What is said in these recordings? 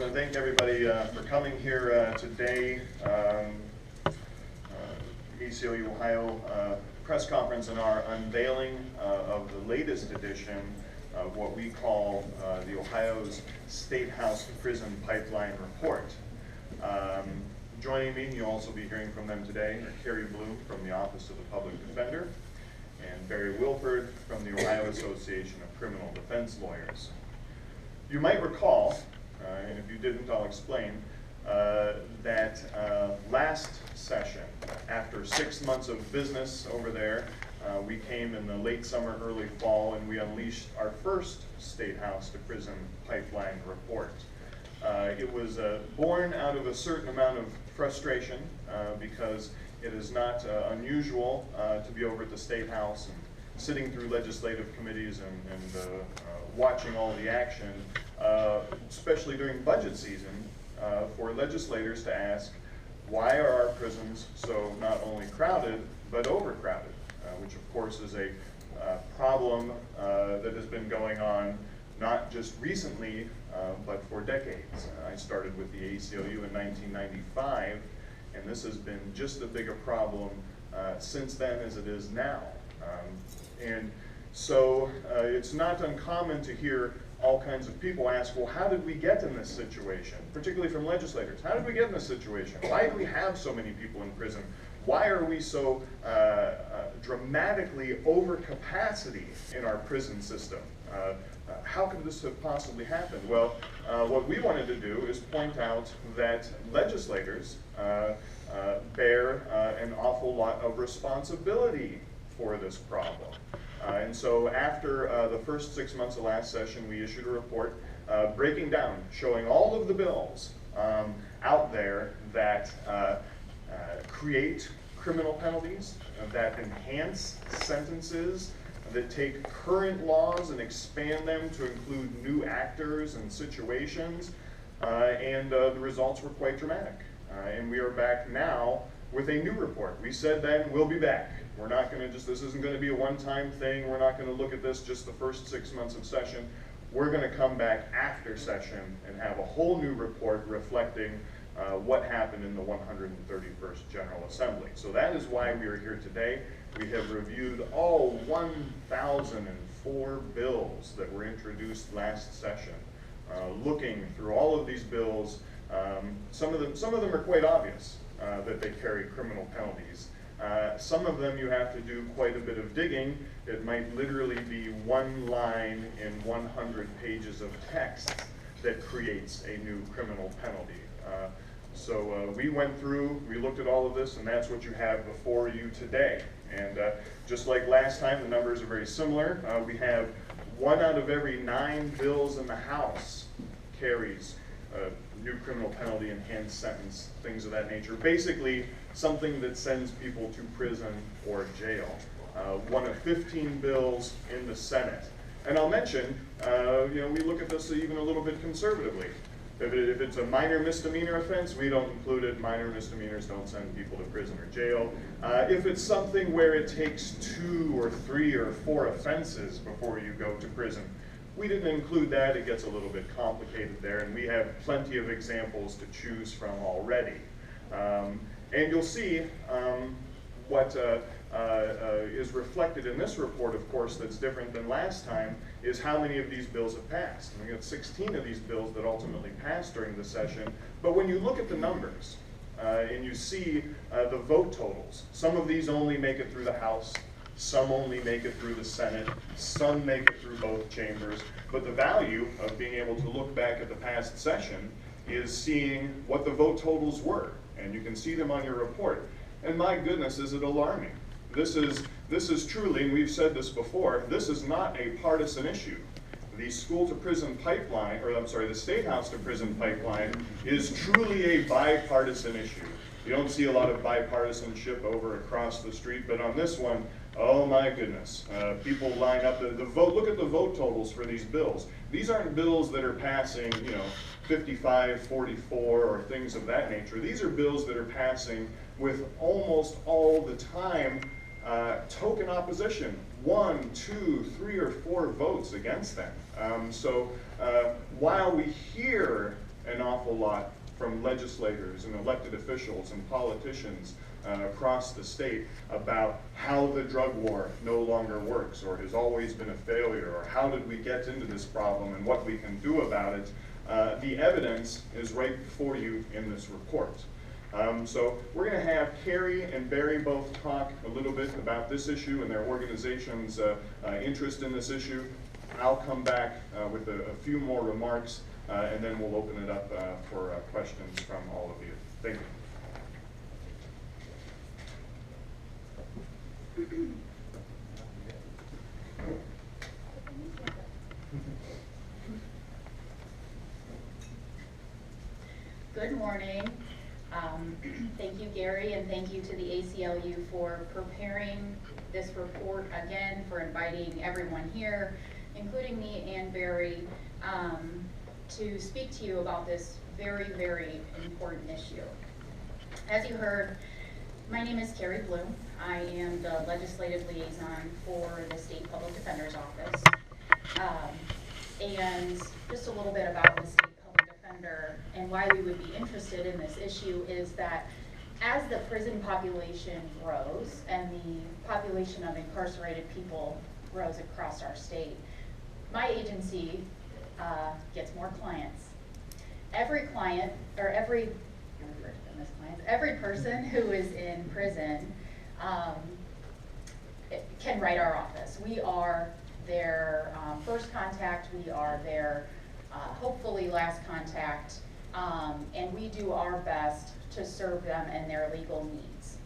want to thank everybody for coming here today. ACLU Ohio press conference and our unveiling of the latest edition of what we call the Ohio's State House Prison Pipeline Report. Joining me, you'll also be hearing from them today, are Carrie Bloom from the Office of the Public Defender and Barry Wilford from the Ohio Association of Criminal Defense Lawyers. You might recall, and if you didn't, I'll explain, that last session, after 6 months of business over there, we came in the late summer, early fall, and we unleashed our first State House to Prison Pipeline Report. It was born out of a certain amount of frustration because it is not unusual to be over at the State House and sitting through legislative committees and watching all the action, especially during budget season, for legislators to ask, why are our prisons so not only crowded, but overcrowded, which of course is a problem that has been going on not just recently, but for decades. I started with the ACLU in 1995, and this has been just as big a problem since then as it is now. And so it's not uncommon to hear all kinds of people ask, well, how did we get in this situation? Particularly from legislators. How did we get in this situation? Why do we have so many people in prison? Why are we so dramatically over capacity in our prison system? How could this have possibly happened? Well, what we wanted to do is point out that legislators bear an awful lot of responsibility for this problem. And so after the first 6 months of last session, we issued a report breaking down, showing all of the bills out there that create criminal penalties, that enhance sentences, that take current laws and expand them to include new actors and situations, and the results were quite dramatic. And we are back now with a new report. We said then, we'll be back. We're not going to just, this isn't going to be a one-time thing. We're not going to look at this just the first 6 months of session. We're going to come back after session and have a whole new report reflecting what happened in the 131st General Assembly. So that is why we are here today. We have reviewed all 1,004 bills that were introduced last session. Looking through all of these bills, some of them are quite obvious that they carry criminal penalties. Some of them you have to do quite a bit of digging. It might literally be one line in 100 pages of text that creates a new criminal penalty. So we went through, we looked at all of this, and that's what you have before you today. And just like last time, the numbers are very similar. We have 1 out of every 9 bills in the House carries a new criminal penalty, enhanced sentence, things of that nature. Basically, something that sends people to prison or jail. 1 of 15 bills in the Senate. And I'll mention, we look at this even a little bit conservatively. If it's a minor misdemeanor offense, we don't include it. Minor misdemeanors don't send people to prison or jail. If it's something where it takes 2 or 3 or 4 offenses before you go to prison, we didn't include that. It gets a little bit complicated there, and we have plenty of examples to choose from already. And you'll see what is reflected in this report, of course, that's different than last time, is how many of these bills have passed. And we got 16 of these bills that ultimately passed during the session. But when you look at the numbers and you see the vote totals, some of these only make it through the House, some only make it through the Senate, some make it through both chambers. But the value of being able to look back at the past session is seeing what the vote totals were. And you can see them on your report. And my goodness, is it alarming. This is truly, and we've said this before, this is not a partisan issue. The school to prison pipeline, or I'm sorry, the State House to prison pipeline is truly a bipartisan issue. You don't see a lot of bipartisanship over across the street, but on this one, oh my goodness, people line up the vote. Look at the vote totals for these bills. These aren't bills that are passing, 55-44 or things of that nature. These are bills that are passing with almost all the time token opposition, 1, 2, 3, or 4 votes against them. So while we hear an awful lot from legislators and elected officials and politicians across the state about how the drug war no longer works or has always been a failure, or how did we get into this problem and what we can do about it. The evidence is right before you in this report. So we're going to have Carrie and Barry both talk a little bit about this issue and their organization's interest in this issue. I'll come back with a few more remarks, and then we'll open it up for questions from all of you. Thank you. Good morning. Thank you, Gary, and thank you to the ACLU for preparing this report again, for inviting everyone here, including me and Barry, to speak to you about this very, very important issue. As you heard, my name is Carrie Bloom. I am the legislative liaison for the State Public Defender's Office. And just a little bit about the State Public Defender and why we would be interested in this issue is that as the prison population grows and the population of incarcerated people grows across our state, my agency gets more clients. Every client, or every person who is in prison can write our office. We are their first contact, we are their hopefully last contact, and we do our best to serve them and their legal needs.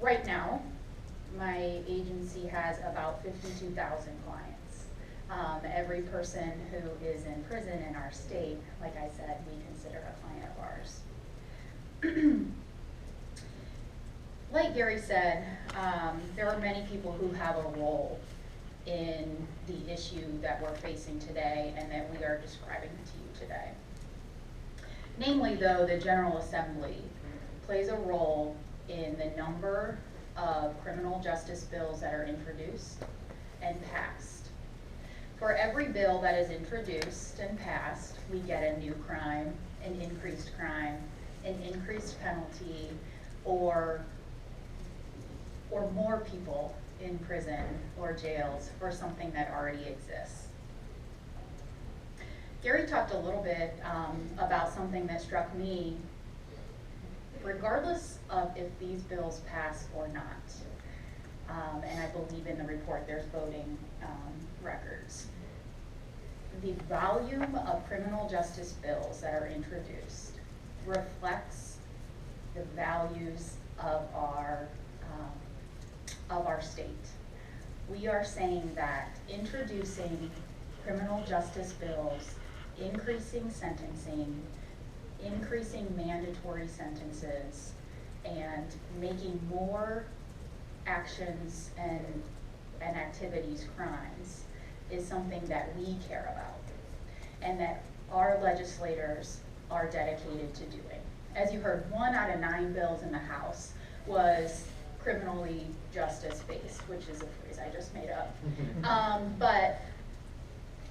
Right now, my agency has about 52,000 clients. Every person who is in prison in our state, like I said, we consider a client of ours. Like Gary said, there are many people who have a role in the issue that we're facing today and that we are describing to you today. Namely, though, the General Assembly plays a role in the number of criminal justice bills that are introduced and passed. For every bill that is introduced and passed, we get a new crime, an increased penalty, or more people in prison or jails for something that already exists. Gary talked a little bit about something that struck me. Regardless of if these bills pass or not, and I believe in the report there's voting records, the volume of criminal justice bills that are introduced reflects the values of our state. We are saying that introducing criminal justice bills, increasing sentencing, increasing mandatory sentences, and making more actions and activities crimes is something that we care about and that our legislators are dedicated to doing. As you heard, 1 out of 9 bills in the House was criminally justice-based, which is a phrase I just made up. But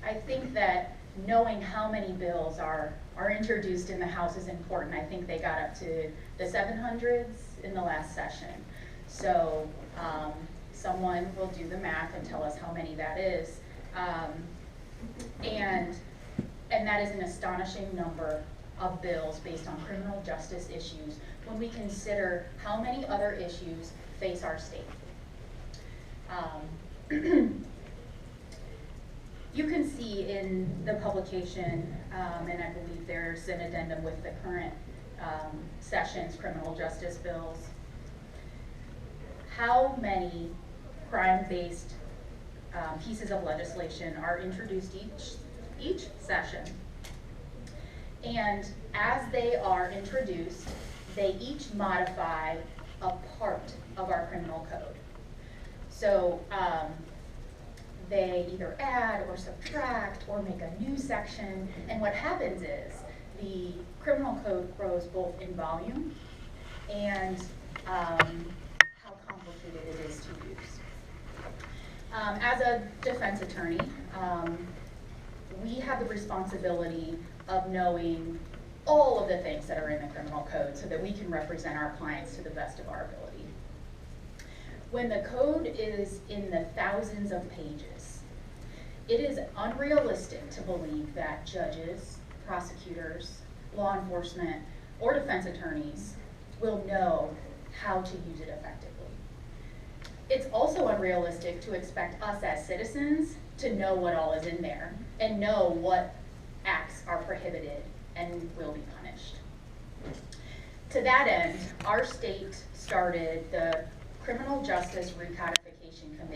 I think that knowing how many bills are introduced in the House is important. I think they got up to the 700s in the last session. So someone will do the math and tell us how many that is. And that is an astonishing number of bills based on criminal justice issues when we consider how many other issues face our state. You can see in the publication, and I believe there's an addendum with the current session's criminal justice bills, how many crime-based pieces of legislation are introduced each session. And as they are introduced, they each modify a part of our criminal code. So they either add or subtract or make a new section, and what happens is the criminal code grows both in volume and how complicated it is to use. As a defense attorney, we have the responsibility of knowing all of the things that are in the criminal code so that we can represent our clients to the best of our ability. When the code is in the thousands of pages, it is unrealistic to believe that judges, prosecutors, law enforcement, or defense attorneys will know how to use it effectively. It's also unrealistic to expect us as citizens to know what all is in there and know what acts are prohibited and will be punished. To that end, our state started the Criminal Justice Recodification Committee